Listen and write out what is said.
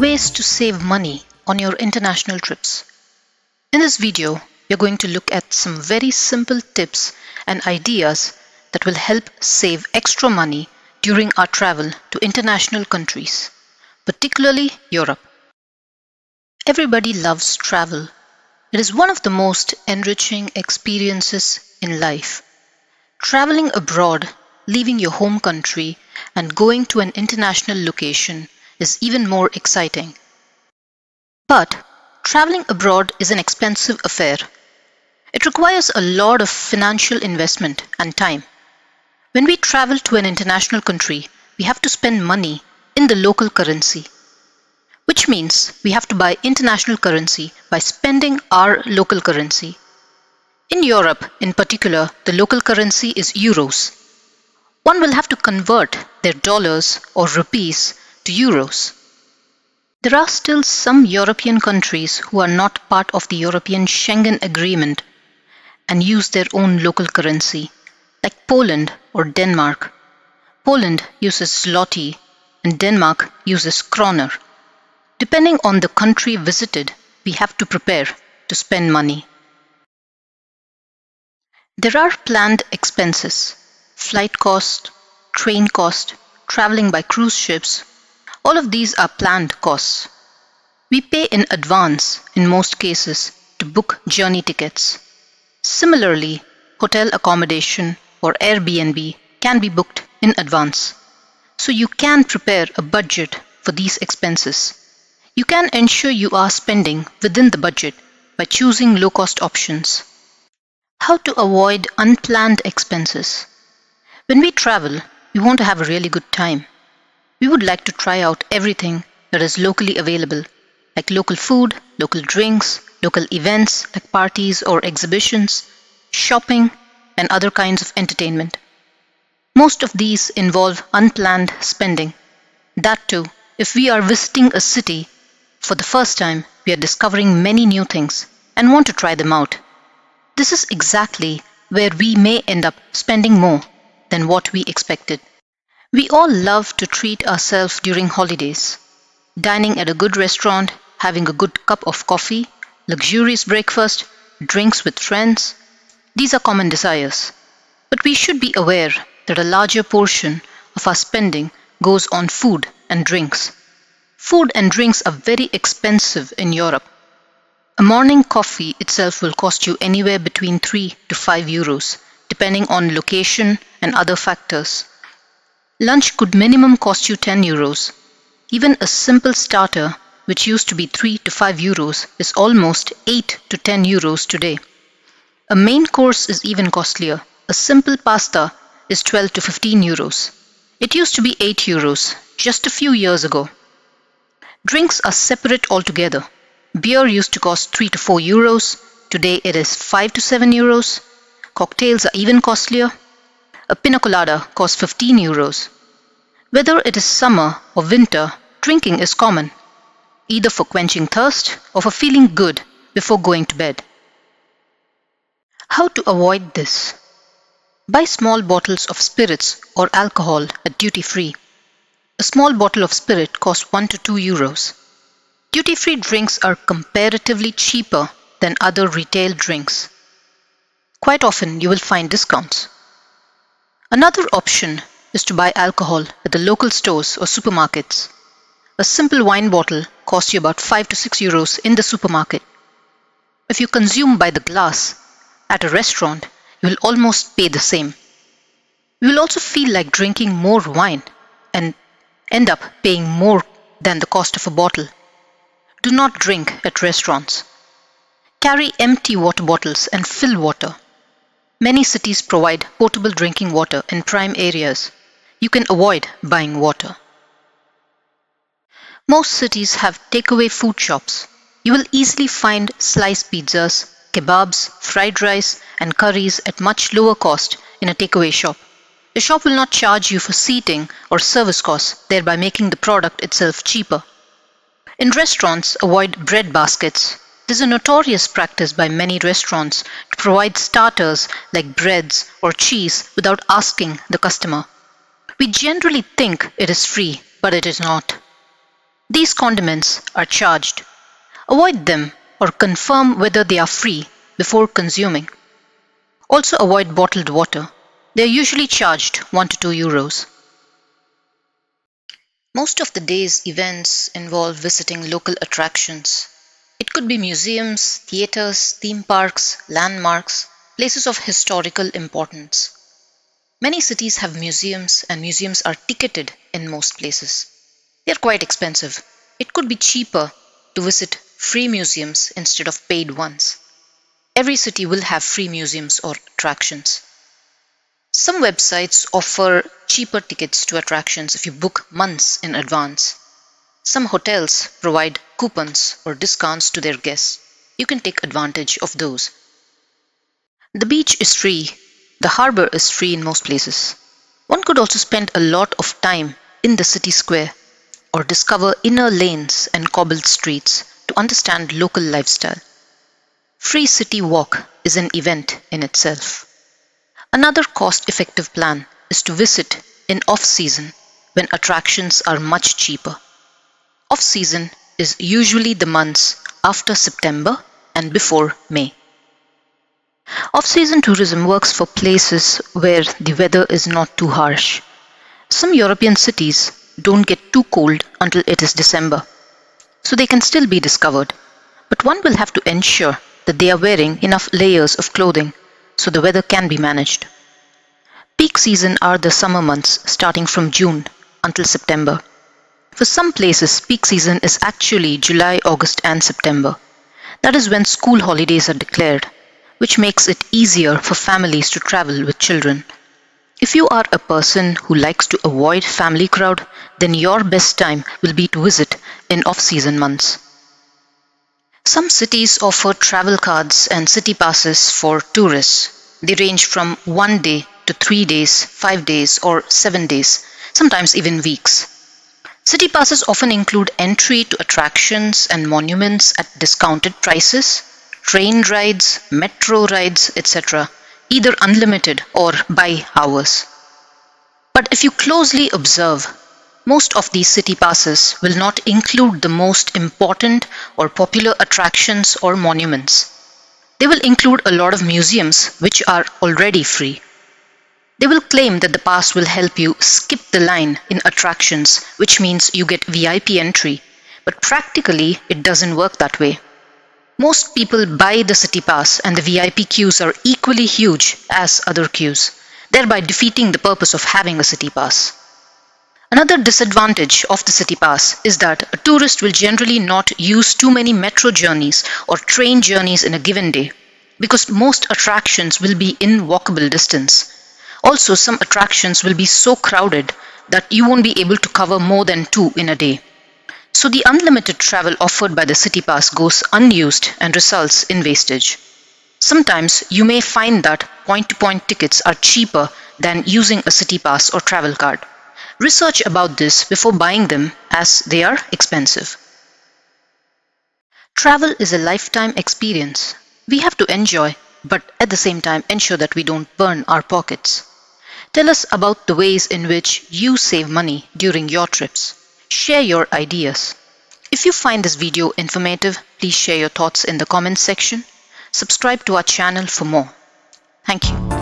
Ways to save money on your international trips. In this video, we are going to look at some very simple tips and ideas that will help save extra money during our travel to international countries, particularly Europe. Everybody loves travel. It is one of the most enriching experiences in life. Traveling abroad, leaving your home country, and going to an international location is even more exciting. But traveling abroad is an expensive affair. It requires a lot of financial investment and time. When we travel to an international country, we have to spend money in the local currency, which means we have to buy international currency by spending our local currency. In Europe, in particular, the local currency is euros. One will have to convert their dollars or rupees to euros. There are still some European countries who are not part of the European Schengen Agreement and use their own local currency, like Poland or Denmark. Poland uses zloty and Denmark uses kroner. Depending on the country visited, we have to prepare to spend money. There are planned expenses: flight cost, train cost, traveling by cruise ships. All of these are planned costs. We pay in advance in most cases to book journey tickets. Similarly, hotel accommodation or Airbnb can be booked in advance. So you can prepare a budget for these expenses. You can ensure you are spending within the budget by choosing low-cost options. How to avoid unplanned expenses? When we travel, we want to have a really good time. We would like to try out everything that is locally available, like local food, local drinks, local events like parties or exhibitions, shopping, and other kinds of entertainment. Most of these involve unplanned spending. That too, if we are visiting a city for the first time, we are discovering many new things and want to try them out. This is exactly where we may end up spending more than what we expected. We all love to treat ourselves during holidays. Dining at a good restaurant, having a good cup of coffee, luxurious breakfast, drinks with friends. These are common desires. But we should be aware that a larger portion of our spending goes on food and drinks. Food and drinks are very expensive in Europe. A morning coffee itself will cost you anywhere between 3 to 5 euros, depending on location and other factors. Lunch could minimum cost you 10 euros. Even a simple starter, which used to be 3 to 5 euros, is almost 8 to 10 euros today. A main course is even costlier. A simple pasta is 12 to 15 euros. It used to be 8 euros just a few years ago. Drinks are separate altogether. Beer used to cost 3 to 4 euros. Today it is 5 to 7 euros. Cocktails are even costlier. A pina colada costs 15 euros. Whether it is summer or winter, drinking is common, either for quenching thirst or for feeling good before going to bed. How to avoid this? Buy small bottles of spirits or alcohol at duty-free. A small bottle of spirit costs 1 to 2 euros. Duty-free drinks are comparatively cheaper than other retail drinks. Quite often you will find discounts. Another option is to buy alcohol at the local stores or supermarkets. A simple wine bottle costs you about 5 to 6 euros in the supermarket. If you consume by the glass at a restaurant, you will almost pay the same. You will also feel like drinking more wine and end up paying more than the cost of a bottle. Do not drink at restaurants. Carry empty water bottles and fill water. Many cities provide potable drinking water in prime areas. You can avoid buying water. Most cities have takeaway food shops. You will easily find sliced pizzas, kebabs, fried rice, and curries at much lower cost in a takeaway shop. The shop will not charge you for seating or service costs, thereby making the product itself cheaper. In restaurants, avoid bread baskets. It is a notorious practice by many restaurants to provide starters like breads or cheese without asking the customer. We generally think it is free, but it is not. These condiments are charged. Avoid them or confirm whether they are free before consuming. Also avoid bottled water. They are usually charged 1 to 2 euros. Most of the day's events involve visiting local attractions. It could be museums, theaters, theme parks, landmarks, places of historical importance. Many cities have museums, and museums are ticketed in most places. They are quite expensive. It could be cheaper to visit free museums instead of paid ones. Every city will have free museums or attractions. Some websites offer cheaper tickets to attractions if you book months in advance. Some hotels provide coupons or discounts to their guests. You can take advantage of those. The beach is free. The harbor is free in most places. One could also spend a lot of time in the city square or discover inner lanes and cobbled streets to understand local lifestyle. Free city walk is an event in itself. Another cost-effective plan is to visit in off-season when attractions are much cheaper. Off-season is usually the months after September and before May. Off-season tourism works for places where the weather is not too harsh. Some European cities don't get too cold until it is December, so they can still be discovered. But one will have to ensure that they are wearing enough layers of clothing so the weather can be managed. Peak season are the summer months starting from June until September. For some places, peak season is actually July, August, and September. That is when school holidays are declared, which makes it easier for families to travel with children. If you are a person who likes to avoid family crowd, then your best time will be to visit in off-season months. Some cities offer travel cards and city passes for tourists. They range from 1 day to 3 days, 5 days, or 7 days, sometimes even weeks. City passes often include entry to attractions and monuments at discounted prices, train rides, metro rides, etc., either unlimited or by hours. But if you closely observe, most of these city passes will not include the most important or popular attractions or monuments. They will include a lot of museums which are already free. They will claim that the pass will help you skip the line in attractions, which means you get VIP entry, but practically it doesn't work that way. Most people buy the city pass and the VIP queues are equally huge as other queues, thereby defeating the purpose of having a city pass. Another disadvantage of the city pass is that a tourist will generally not use too many metro journeys or train journeys in a given day, because most attractions will be in walkable distance. Also, some attractions will be so crowded that you won't be able to cover more than 2 in a day. So the unlimited travel offered by the city pass goes unused and results in wastage. Sometimes you may find that point-to-point tickets are cheaper than using a city pass or travel card. Research about this before buying them, as they are expensive. Travel is a lifetime experience. We have to enjoy, but at the same time ensure that we don't burn our pockets. Tell us about the ways in which you save money during your trips. Share your ideas. If you find this video informative, please share your thoughts in the comments section. Subscribe to our channel for more. Thank you.